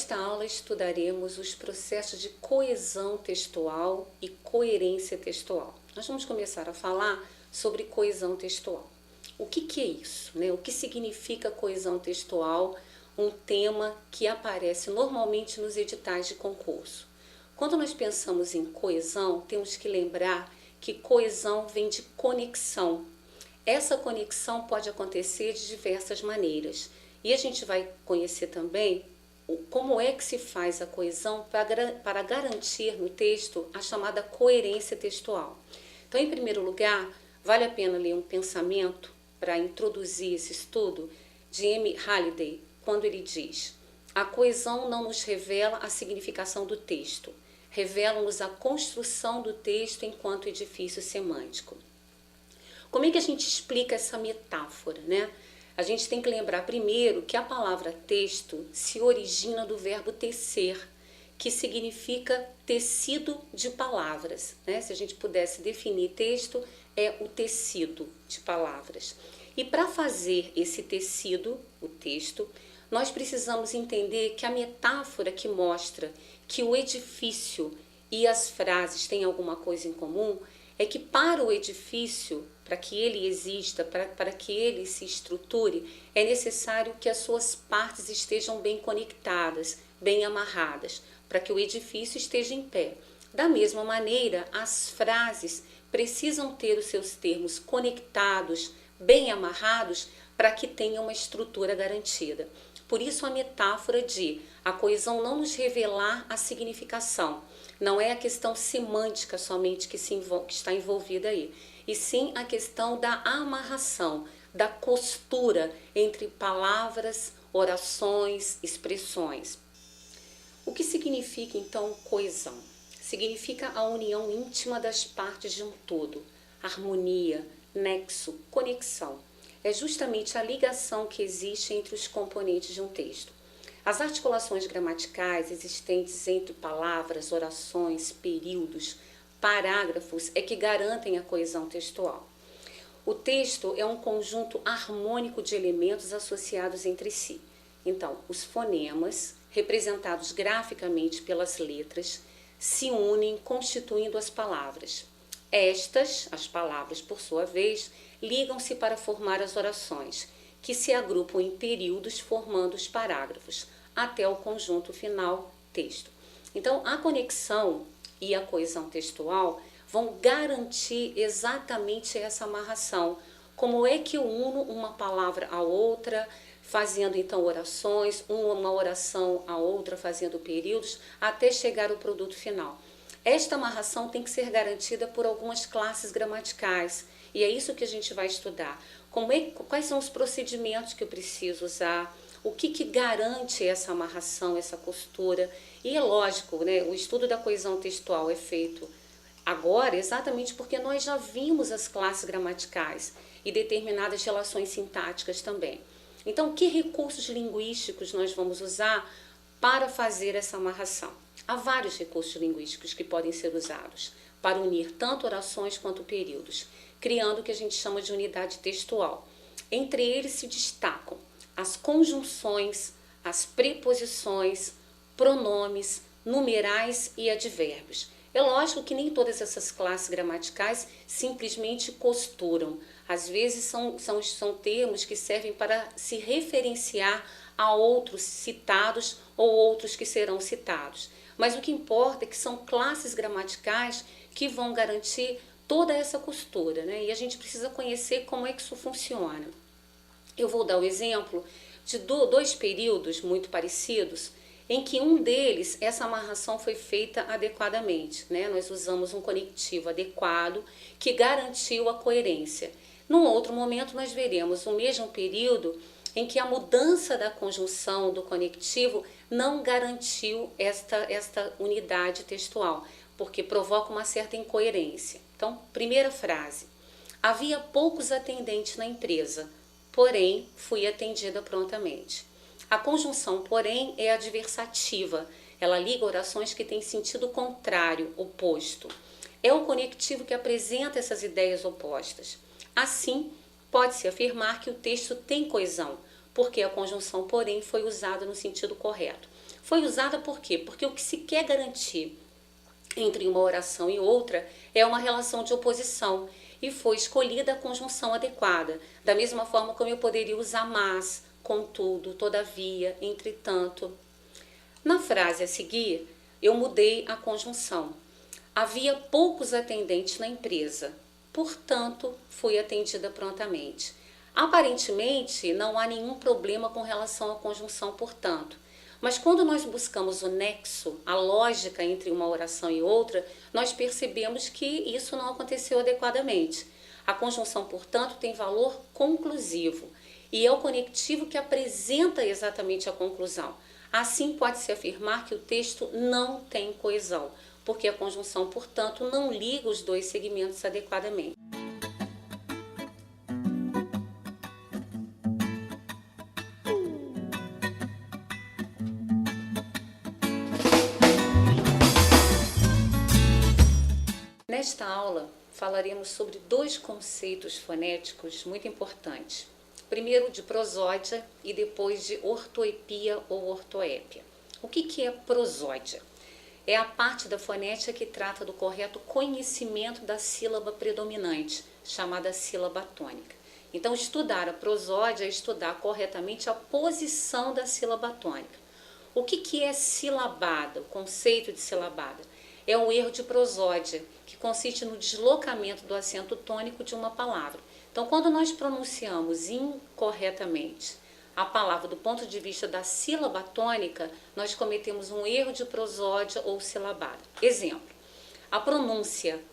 Nesta aula estudaremos os processos de coesão textual e coerência textual. Nós vamos começar a falar sobre coesão textual. O que é isso, né? O que significa coesão textual? Um tema que aparece normalmente nos editais de concurso. Quando nós pensamos em coesão, temos que lembrar que coesão vem de conexão. Essa conexão pode acontecer de diversas maneiras. E a gente vai conhecer também como é que se faz a coesão para garantir no texto a chamada coerência textual. Então, em primeiro lugar, vale a pena ler um pensamento para introduzir esse estudo de M. Halliday, quando ele diz: a coesão não nos revela a significação do texto, revela-nos a construção do texto enquanto edifício semântico. Como é que a gente explica essa metáfora, né? A gente tem que lembrar primeiro que a palavra texto se origina do verbo tecer, que significa tecido de palavras, né? Se a gente pudesse definir texto, é o tecido de palavras. E para fazer esse tecido, o texto, nós precisamos entender que a metáfora que mostra que o edifício e as frases têm alguma coisa em comum é que para o edifício, para que ele exista, para que ele se estruture, é necessário que as suas partes estejam bem conectadas, bem amarradas, para que o edifício esteja em pé. Da mesma maneira, as frases precisam ter os seus termos conectados, bem amarrados, para que tenham uma estrutura garantida. Por isso a metáfora de a coesão não nos revelar a significação, não é a questão semântica somente que está envolvida aí, e sim a questão da amarração, da costura entre palavras, orações, expressões. O que significa então coesão? Significa a união íntima das partes de um todo, harmonia, nexo, conexão. É justamente a ligação que existe entre os componentes de um texto. As articulações gramaticais existentes entre palavras, orações, períodos, parágrafos é que garantem a coesão textual. O texto é um conjunto harmônico de elementos associados entre si. Então, os fonemas, representados graficamente pelas letras, se unem constituindo as palavras. Estas, as palavras por sua vez, ligam-se para formar as orações, que se agrupam em períodos formando os parágrafos, até o conjunto final, texto. Então, a conexão e a coesão textual vão garantir exatamente essa amarração. Como é que eu uno uma palavra à outra, fazendo então orações, uma oração à outra, fazendo períodos, até chegar ao produto final. Esta amarração tem que ser garantida por algumas classes gramaticais, e é isso que a gente vai estudar. Quais são os procedimentos que eu preciso usar, o que garante essa amarração, essa costura. E é lógico, né, o estudo da coesão textual é feito agora exatamente porque nós já vimos as classes gramaticais e determinadas relações sintáticas também. Então, que recursos linguísticos nós vamos usar para fazer essa amarração? Há vários recursos linguísticos que podem ser usados para unir tanto orações quanto períodos, criando o que a gente chama de unidade textual. Entre eles se destacam as conjunções, as preposições, pronomes, numerais e advérbios. É lógico que nem todas essas classes gramaticais simplesmente costuram. Às vezes são termos que servem para se referenciar a outros citados ou outros que serão citados. Mas o que importa é que são classes gramaticais que vão garantir toda essa costura, né? E a gente precisa conhecer como é que isso funciona. Eu vou dar o exemplo de dois períodos muito parecidos, em que um deles, essa amarração foi feita adequadamente, né? Nós usamos um conectivo adequado que garantiu a coerência. Num outro momento, nós veremos o mesmo período em que a mudança da conjunção do conectivo não garantiu esta unidade textual, porque provoca uma certa incoerência. Então, primeira frase: havia poucos atendentes na empresa, porém fui atendida prontamente. A conjunção porém é adversativa, ela liga orações que têm sentido contrário, oposto. É o conectivo que apresenta essas ideias opostas. Assim, pode-se afirmar que o texto tem coesão, porque a conjunção porém foi usada no sentido correto. Foi usada por quê? Porque o que se quer garantir entre uma oração e outra é uma relação de oposição e foi escolhida a conjunção adequada. Da mesma forma como eu poderia usar mas, contudo, todavia, entretanto. Na frase a seguir, eu mudei a conjunção. Havia poucos atendentes na empresa, portanto, fui atendida prontamente. Aparentemente, não há nenhum problema com relação à conjunção portanto. Mas quando nós buscamos o nexo, a lógica entre uma oração e outra, nós percebemos que isso não aconteceu adequadamente. A conjunção, portanto, tem valor conclusivo e é o conectivo que apresenta exatamente a conclusão. Assim, pode-se afirmar que o texto não tem coesão, porque a conjunção, portanto, não liga os dois segmentos adequadamente. Nesta aula, falaremos sobre dois conceitos fonéticos muito importantes. Primeiro de prosódia e depois de ortoepia ou ortoépia. O que é prosódia? É a parte da fonética que trata do correto conhecimento da sílaba predominante, chamada sílaba tônica. Então, estudar a prosódia é estudar corretamente a posição da sílaba tônica. O que é silabada, o conceito de silabada? É um erro de prosódia, que consiste no deslocamento do acento tônico de uma palavra. Então, quando nós pronunciamos incorretamente a palavra do ponto de vista da sílaba tônica, nós cometemos um erro de prosódia ou silabada. Exemplo, a pronúncia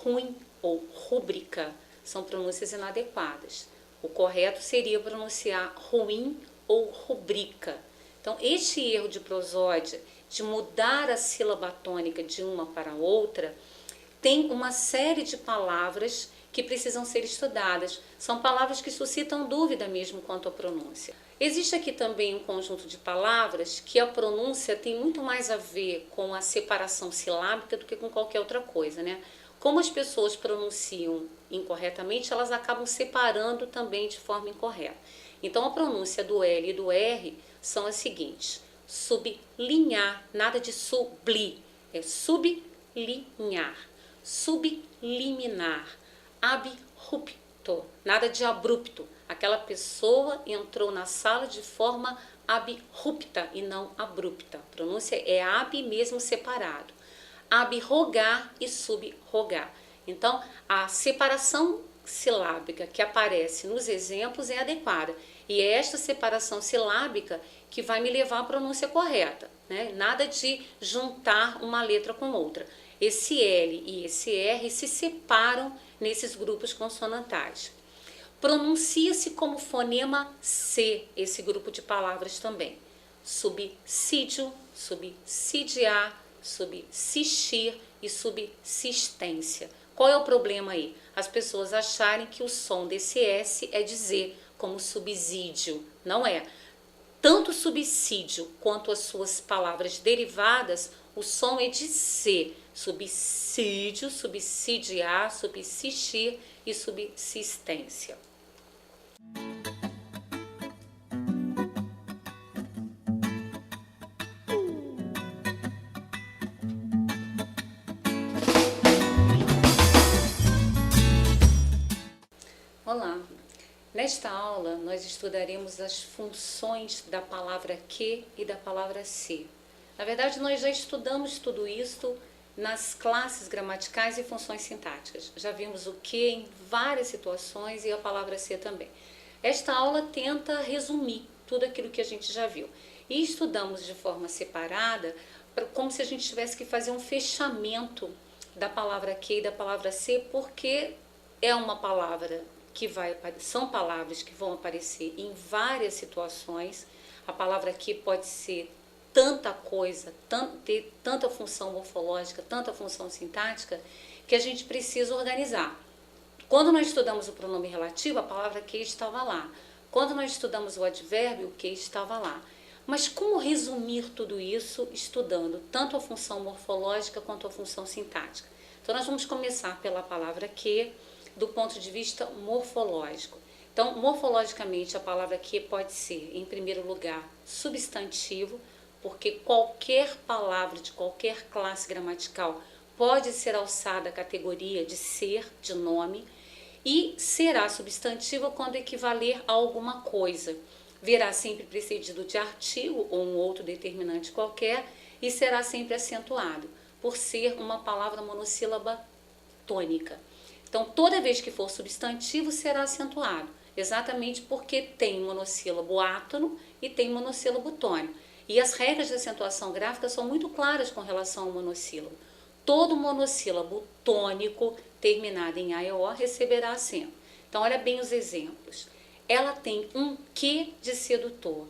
ruim ou rúbrica são pronúncias inadequadas. O correto seria pronunciar ruim ou rubrica. Então, este erro de prosódia, de mudar a sílaba tônica de uma para outra, tem uma série de palavras que precisam ser estudadas. São palavras que suscitam dúvida mesmo quanto à pronúncia. Existe aqui também um conjunto de palavras que a pronúncia tem muito mais a ver com a separação silábica do que com qualquer outra coisa, né? Como as pessoas pronunciam incorretamente, elas acabam separando também de forma incorreta. Então, a pronúncia do L e do R são as seguintes: sublinhar, nada de subli, é sublinhar, subliminar, abrupto, nada de abrupto. Aquela pessoa entrou na sala de forma abrupta e não abrupta. A pronúncia é ab mesmo separado. Abrogar e subrogar. Então, a separação silábica que aparece nos exemplos é adequada. E é esta separação silábica que vai me levar à pronúncia correta, né? Nada de juntar uma letra com outra. Esse L e esse R se separam nesses grupos consonantais. Pronuncia-se como fonema C, esse grupo de palavras também. Subsídio, subsidiar, subsistir e subsistência. Qual é o problema aí? As pessoas acharem que o som desse S é de Z, como subsídio. Não é. Tanto subsídio quanto as suas palavras derivadas, o som é de C. Subsídio, subsidiar, subsistir e subsistência. Olá! Nesta aula, nós estudaremos as funções da palavra que e da palavra se. Na verdade, nós já estudamos tudo isso nas classes gramaticais e funções sintáticas. Já vimos o que em várias situações e a palavra se também. Esta aula tenta resumir tudo aquilo que a gente já viu. E estudamos de forma separada, como se a gente tivesse que fazer um fechamento da palavra que e da palavra se, porque é uma palavra são palavras que vão aparecer em várias situações. A palavra que pode ser tanta coisa, ter tanta função morfológica, tanta função sintática, que a gente precisa organizar. Quando nós estudamos o pronome relativo, a palavra que estava lá. Quando nós estudamos o advérbio, o que estava lá. Mas como resumir tudo isso estudando tanto a função morfológica quanto a função sintática? Então, nós vamos começar pela palavra que, do ponto de vista morfológico. Então, morfologicamente, a palavra que pode ser, em primeiro lugar, substantivo, porque qualquer palavra de qualquer classe gramatical pode ser alçada à categoria de ser, de nome, e será substantivo quando equivaler a alguma coisa. Virá sempre precedido de artigo ou um outro determinante qualquer e será sempre acentuado, por ser uma palavra monossílaba tônica. Então, toda vez que for substantivo, será acentuado, exatamente porque tem monossílabo átono e tem monossílabo tônico. E as regras de acentuação gráfica são muito claras com relação ao monossílabo. Todo monossílabo tônico terminado em A e O receberá acento. Então, olha bem os exemplos. Ela tem um que de sedutor.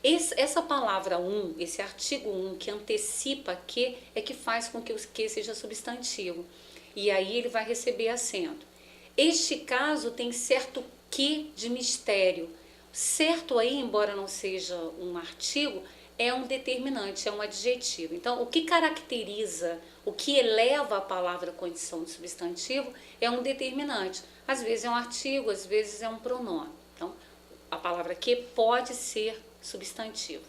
Essa palavra esse artigo que antecipa que, é que faz com que o que seja substantivo. E aí ele vai receber acento. Este caso tem certo que de mistério. Certo aí, embora não seja um artigo, é um determinante, é um adjetivo. Então, o que caracteriza, o que eleva a palavra à condição de substantivo é um determinante. Às vezes é um artigo, às vezes é um pronome. Então, a palavra que pode ser substantivo.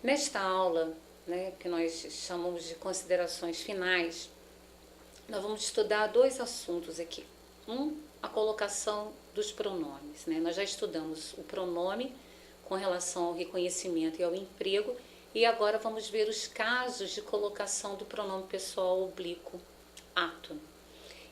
Nesta aula, que nós chamamos de considerações finais, nós vamos estudar dois assuntos aqui. A colocação dos pronomes. Nós já estudamos o pronome com relação ao reconhecimento e ao emprego, e agora vamos ver os casos de colocação do pronome pessoal oblíquo átono.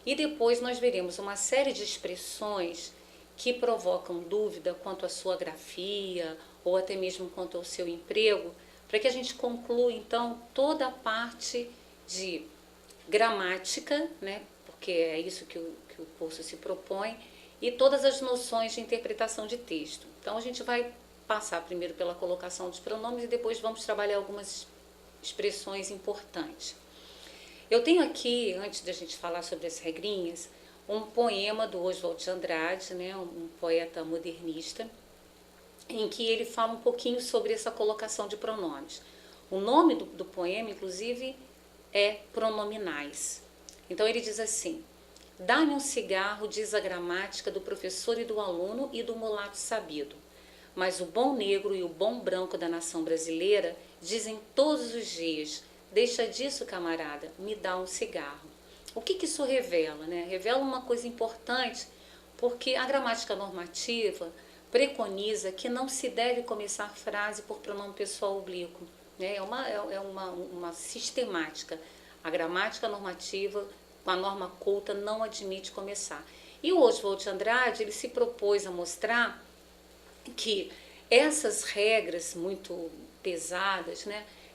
E depois nós veremos uma série de expressões que provocam dúvida quanto à sua grafia ou até mesmo quanto ao seu emprego, para que a gente conclua então toda a parte de gramática, porque é isso que o curso se propõe, e todas as noções de interpretação de texto. Então a gente vai passar primeiro pela colocação dos pronomes e depois vamos trabalhar algumas expressões importantes. Eu tenho aqui, antes da gente falar sobre as regrinhas, um poema do Oswald de Andrade, um poeta modernista, em que ele fala um pouquinho sobre essa colocação de pronomes. O nome do poema, inclusive, é Pronominais. Então ele diz assim: dá-me um cigarro, diz a gramática do professor e do aluno e do mulato sabido. Mas o bom negro e o bom branco da nação brasileira dizem todos os dias: deixa disso, camarada, me dá um cigarro. O que isso revela? Revela uma coisa importante, porque a gramática normativa preconiza que não se deve começar frase por pronome pessoal oblíquo. É uma sistemática. A gramática normativa, com a norma culta, não admite começar. E o Oswald de Andrade, ele se propôs a mostrar que essas regras muito pesadas,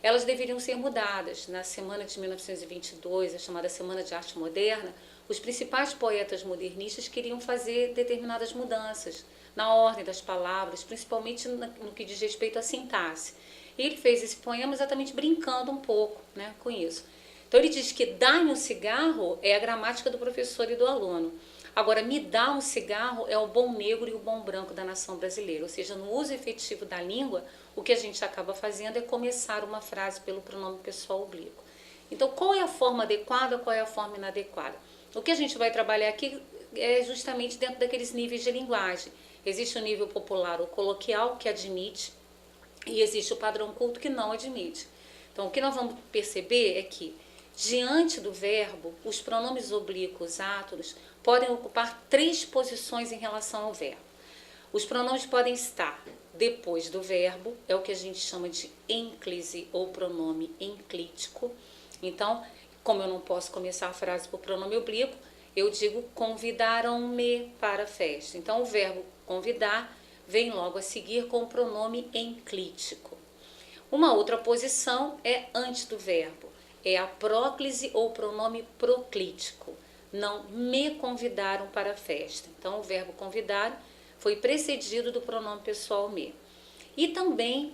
elas deveriam ser mudadas. Na semana de 1922, a chamada Semana de Arte Moderna, os principais poetas modernistas queriam fazer determinadas mudanças na ordem das palavras, principalmente no que diz respeito à sintaxe. E ele fez esse poema exatamente brincando um pouco com isso. Então ele diz que dá-me um cigarro é a gramática do professor e do aluno. Agora, me dá um cigarro é o bom negro e o bom branco da nação brasileira. Ou seja, no uso efetivo da língua, o que a gente acaba fazendo é começar uma frase pelo pronome pessoal oblíquo. Então, qual é a forma adequada, qual é a forma inadequada? O que a gente vai trabalhar aqui é justamente dentro daqueles níveis de linguagem. Existe o nível popular ou coloquial, que admite, e existe o padrão culto, que não admite. Então, o que nós vamos perceber é que, diante do verbo, os pronomes oblíquos átonos podem ocupar 3 posições em relação ao verbo. Os pronomes podem estar depois do verbo, é o que a gente chama de ênclise ou pronome enclítico. Então, como eu não posso começar a frase por pronome oblíquo, eu digo convidaram-me para a festa. Então, o verbo convidar vem logo a seguir com o pronome enclítico. Uma outra posição é antes do verbo, é a próclise ou pronome proclítico. Não me convidaram para a festa. Então, o verbo convidar foi precedido do pronome pessoal me. E também,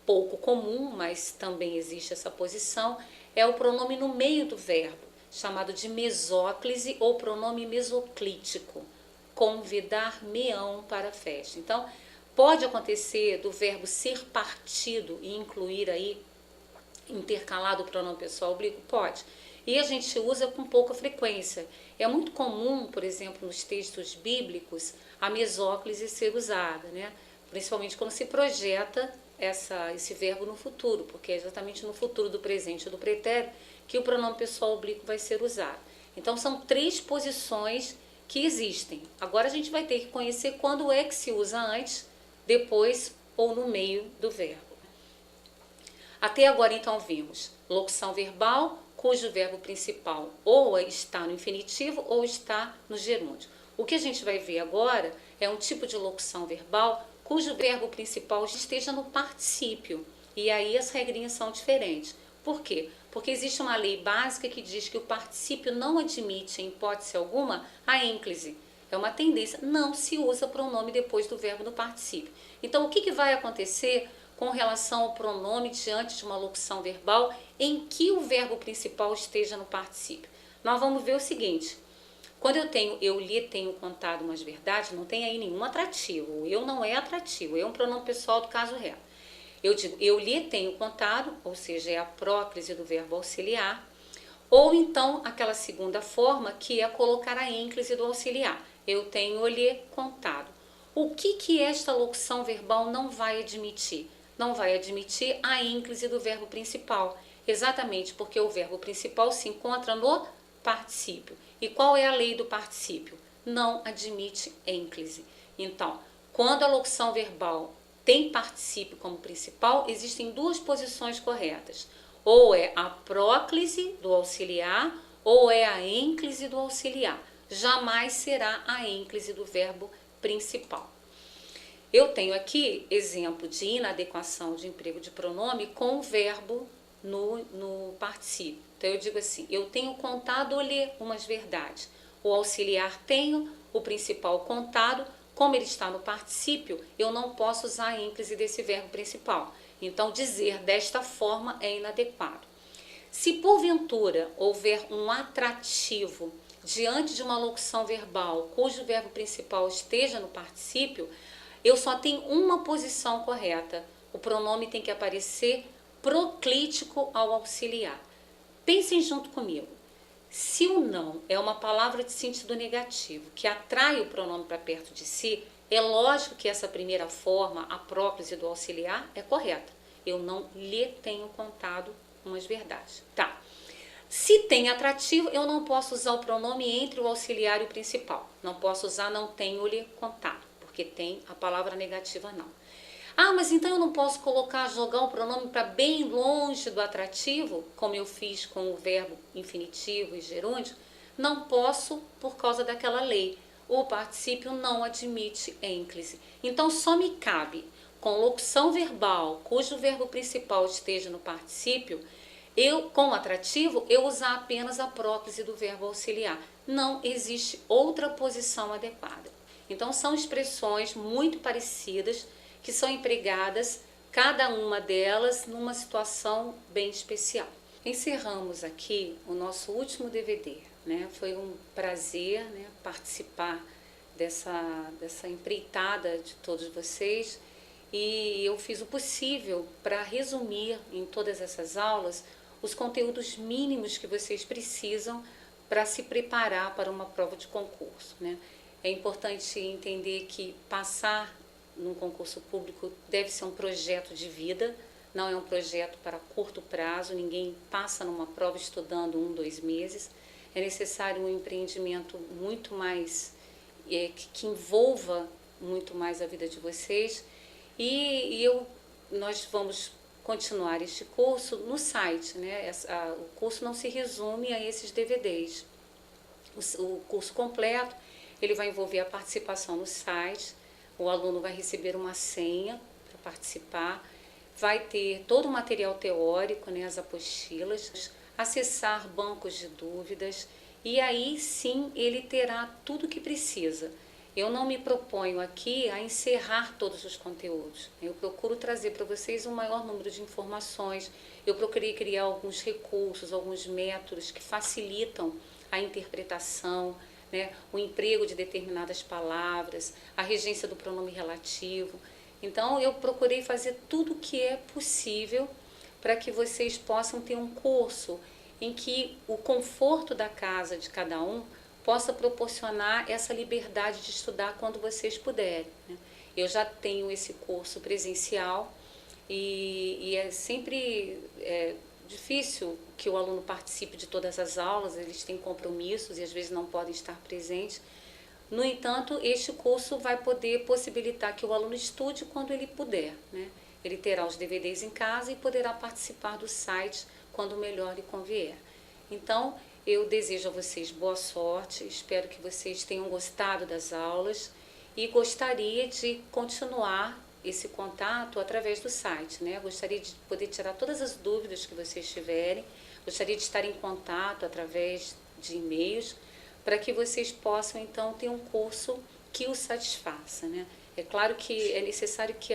pouco comum, mas também existe essa posição, é o pronome no meio do verbo, chamado de mesóclise ou pronome mesoclítico. Convidar-me-ão para a festa. Então, pode acontecer do verbo ser partido e incluir aí intercalado o pronome pessoal oblíquo? Pode. E a gente usa com pouca frequência. É muito comum, por exemplo, nos textos bíblicos, a mesóclise ser usada, né? Principalmente quando se projeta esse verbo no futuro, porque é exatamente no futuro do presente e do pretérito que o pronome pessoal oblíquo vai ser usado. Então, são 3 posições que existem. Agora, a gente vai ter que conhecer quando é que se usa antes, depois ou no meio do verbo. Até agora, então, vimos locução verbal, cujo verbo principal ou está no infinitivo ou está no gerúndio. O que a gente vai ver agora é um tipo de locução verbal cujo verbo principal esteja no particípio. E aí as regrinhas são diferentes. Por quê? Porque existe uma lei básica que diz que o particípio não admite, em hipótese alguma, a ênclise. É uma tendência, não se usa pronome depois do verbo no particípio. Então, o que vai acontecer com relação ao pronome diante de uma locução verbal em que o verbo principal esteja no particípio? Nós vamos ver o seguinte: quando eu lhe tenho contado umas verdades, não tem aí nenhum atrativo. O eu não é atrativo, é um pronome pessoal do caso real. Eu digo, eu lhe tenho contado, ou seja, é a próclise do verbo auxiliar, ou então aquela segunda forma, que é colocar a ênclise do auxiliar. Eu tenho lhe contado. O que esta locução verbal não vai admitir? Não vai admitir a ênclise do verbo principal, exatamente porque o verbo principal se encontra no particípio. E qual é a lei do particípio? Não admite ênclise. Então, quando a locução verbal tem particípio como principal, existem 2 posições corretas. Ou é a próclise do auxiliar, ou é a ênclise do auxiliar. Jamais será a ênclise do verbo principal. Eu tenho aqui exemplo de inadequação de emprego de pronome com o verbo no particípio. Então, eu digo assim, eu tenho contado-lhe umas verdades. O auxiliar tenho, o principal contado. Como ele está no particípio, eu não posso usar a ênclise desse verbo principal. Então, dizer desta forma é inadequado. Se porventura houver um atrativo diante de uma locução verbal cujo verbo principal esteja no particípio, eu só tenho uma posição correta. O pronome tem que aparecer proclítico ao auxiliar. Pensem junto comigo. Se o não é uma palavra de sentido negativo que atrai o pronome para perto de si, é lógico que essa primeira forma, a próclise do auxiliar, é correta. Eu não lhe tenho contado umas verdades. Tá. Se tem atrativo, eu não posso usar o pronome entre o auxiliar e o principal. Não posso usar não tenho-lhe contado, porque tem a palavra negativa não. Ah, mas então eu não posso jogar o pronome para bem longe do atrativo, como eu fiz com o verbo infinitivo e gerúndio? Não posso por causa daquela lei. O particípio não admite ênclise. Então só me cabe, com locução verbal, cujo verbo principal esteja no particípio, com atrativo, eu usar apenas a próclise do verbo auxiliar. Não existe outra posição adequada. Então são expressões muito parecidas, que são empregadas, cada uma delas, numa situação bem especial. Encerramos aqui o nosso último DVD, né? Foi um prazer, né, participar dessa empreitada de todos vocês, e eu fiz o possível para resumir em todas essas aulas os conteúdos mínimos que vocês precisam para se preparar para uma prova de concurso, né? É importante entender que passar num concurso público deve ser um projeto de vida, não é um projeto para curto prazo. Ninguém passa numa prova estudando 1, 2 meses. É necessário um empreendimento muito mais, que envolva muito mais a vida de vocês. Nós vamos continuar este curso no site, né? O curso não se resume a esses DVDs. O curso completo, ele vai envolver a participação no site. O aluno vai receber uma senha para participar, vai ter todo o material teórico, né, as apostilas, acessar bancos de dúvidas, e aí sim ele terá tudo o que precisa. Eu não me proponho aqui a encerrar todos os conteúdos. Eu procuro trazer para vocês um maior número de informações. Eu procurei criar alguns recursos, alguns métodos que facilitam a interpretação, né, o emprego de determinadas palavras, a regência do pronome relativo. Então, eu procurei fazer tudo o que é possível para que vocês possam ter um curso em que o conforto da casa de cada um possa proporcionar essa liberdade de estudar quando vocês puderem, né? Eu já tenho esse curso presencial e é sempre difícil que o aluno participe de todas as aulas, eles têm compromissos e às vezes não podem estar presentes. No entanto, este curso vai poder possibilitar que o aluno estude quando ele puder, né? Ele terá os DVDs em casa e poderá participar do site quando melhor lhe convier. Então, eu desejo a vocês boa sorte, espero que vocês tenham gostado das aulas e gostaria de continuar esse contato através do site, né? Gostaria de poder tirar todas as dúvidas que vocês tiverem, gostaria de estar em contato através de e-mails, para que vocês possam, então, ter um curso que o satisfaça, né? É claro que é necessário que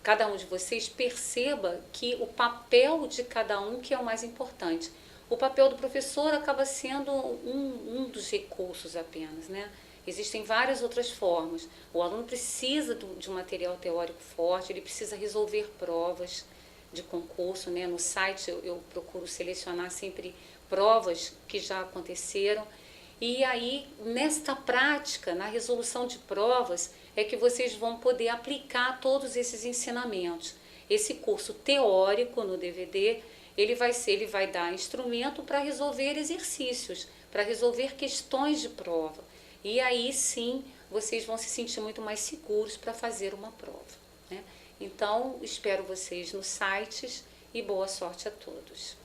cada um de vocês perceba que o papel de cada um que é o mais importante. O papel do professor acaba sendo um dos recursos apenas, né? Existem várias outras formas. O aluno precisa de um material teórico forte, ele precisa resolver provas de concurso, né? No site eu procuro selecionar sempre provas que já aconteceram. E aí, nesta prática, na resolução de provas, é que vocês vão poder aplicar todos esses ensinamentos. Esse curso teórico no DVD, ele vai dar instrumento para resolver exercícios, para resolver questões de prova. E aí sim, vocês vão se sentir muito mais seguros para fazer uma prova, né? Então, espero vocês nos sites e boa sorte a todos.